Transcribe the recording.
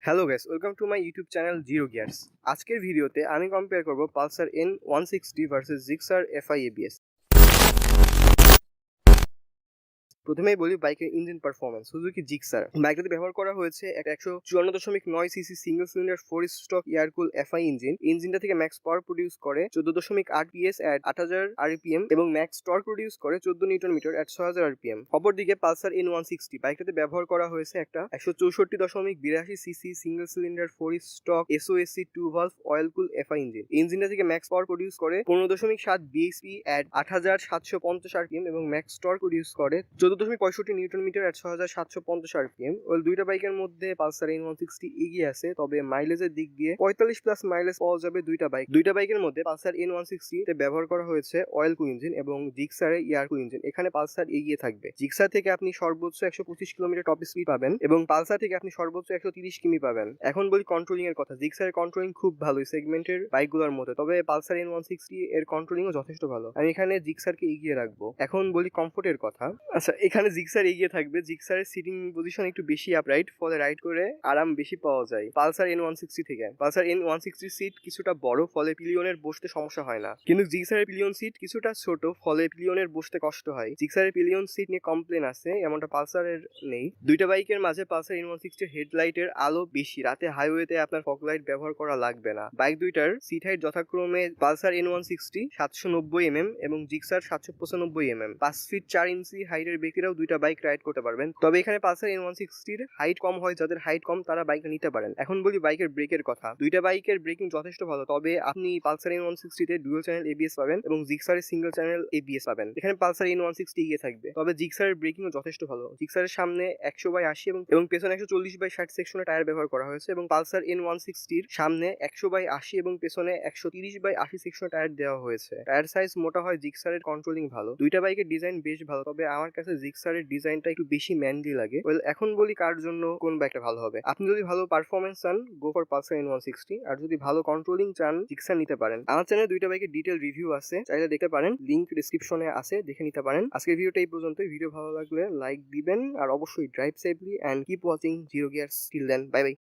Hello guys, welcome to my YouTube channel zero gears. আজকের ভিডিওতে আমি কম্পেয়ার করব Pulsar N160 versus Gixxer FI ABS। প্রথমেই বলি বাইকের ইঞ্জিন পারফরমেন্স। সুজুকি জিক্সার বাইকটাতে ব্যবহার করা হয়েছে একটা 154.9 CC single cylinder 4 stroke air cool FI ইঞ্জিনটা থেকে ম্যাক্স পাওয়ার প্রডিউস করে 14.8 PS এট 8000 RPM এবং ম্যাক্স টর্ক প্রডিউস করে 14 নিউটন মিটার এট 6000 RPM। অপরদিকে পালসার N160 বাইকটাতে ব্যবহার করা হয়েছে একটা 164.82 CC single cylinder 4 stroke SOSC 2 valve oil কুল FI ইঞ্জিনটা থেকে ম্যাক্স পাওয়ার প্রডিউস করে 15.7 bhp এট 8750 RPM এবং ম্যাক্স টর্ক প্রডিউস করে 14.65 নিউটন মিটার এট 6750 RPM। ওই দুইটা বাইকের মধ্যে পালসার N160 এগিয়ে আছে, তবে মাইলেজের দিক দিয়ে 45+ মাইলেজ পাওয়া যাবে দুইটা বাইকের মধ্যে। পালসার N160 তে ব্যবহার করা হয়েছে অয়েল কুল ইঞ্জিন এবং জিক্সারের এয়ার কুল ইঞ্জিন। এখানে পালসার এগিয়ে থাকবে। জিক্সার থেকে আপনি সর্বোচ্চ 125 কিলোমিটার টপ স্পিড পাবেন এবং পালসার থেকে আপনি সর্বোচ্চ 130 কিমি পাবেন। এখন বলি কন্ট্রোলিং এর কথা। জিক্সারের কন্ট্রোলিং খুব ভালো সেগমেন্টের বাইকগুলোর মধ্যে, তবে পালসার N160 এর কন্ট্রোলিংও যথেষ্ট ভালো। আমি এখানে জিক্সারকে এগিয়ে রাখবো। এখন বলি কমফোর্টের কথা। আচ্ছা, এখানে জিক্সার এগিয়ে থাকবে। জিক্সারের সিটিং পজিশন একটু বেশি আপরাইট, ফলে রাইড করে আরাম বেশি পাওয়া যায় পালসার N160 থেকে। পালসার N160 সিট কিছুটা বড়, ফলে পিলিয়নের বসতে সমস্যা হয় না, কিন্তু জিক্সারের পিলিয়ন সিট কিছুটা ছোট, ফলে পিলিয়নের বসতে কষ্ট হয়। জিক্সারের পিলিয়ন সিট নিয়ে কমপ্লেন আছে, এমনটা পালসারের নেই। দুইটা বাইকের মাঝে পালসার N160 হেডলাইটের আলো বেশি, রাতে হাইওয়েতে আপনার ফগ লাইট ব্যবহার করা লাগবে না। বাইক দুইটার সিট হাইট যথাক্রমে পালসার N160 790 mm এবং জিক্সার 795 mm। 5 ফিট 4 ইঞ্চি হাইটের ব্যক্তিরাও দুইটা বাইক রাইড করতে পারবেন, তবে এখানে পালসার N160 হাইট কম হয়। যাদের হাইট কম তারা বাইকটা নিতে পারেন। এখন বলি বাইকের ব্রেকের কথা। দুইটা বাইকের ব্রেকিং যথেষ্ট ভালো, তবে আপনি পালসার N160 তে ডুয়াল চ্যানেল ABS পাবেন এবং জিক্সারের সিঙ্গেল চ্যানেল ABS পাবেন। এখানে পালসার N160 এগিয়ে থাকবে, তবে জিক্সারের ব্রেকিংও যথেষ্ট ভালো। জিক্সারের সামনে 100/80 এবং পেছনে 140/60 সেকশনের টায়ার ব্যবহার করা হয়েছে এবং পালসার N160 এর সামনে 100/80 এবং পেছনে 130/80 সেকশনের টায়ার দেওয়া হয়েছে। টায়ার সাইজ মোটা হয়। জিক্সারের কন্ট্রোলিং ভালো। দুইটা বাইকের ডিজাইন বেশ ভালো, তবে আমার কাছে জিক্সারের ডিজাইনটা একটু বেশি ম্যানলি লাগে। এখন বলি কার জন্য কোন বাইকটা ভালো হবে। আপনি যদি ভালো পারফরমেন্স চান, গো ফর পালসার N160, আর যদি ভালো কন্ট্রোলিং চান, জিক্সার নিতে পারেন। আমার চ্যানেলে দুইটা বাইকের ডিটেল রিভিউ আছে, চাইলে দেখতে পারেন। লিংক ডেসক্রিপশনে আছে, দেখে নিতে পারেন। আজকের ভিডিওটা এই পর্যন্তই। ভিডিও ভালো লাগলে লাইক দিবেন আর অবশ্যই drive safely and keep watching zero gears. Till then, bye by.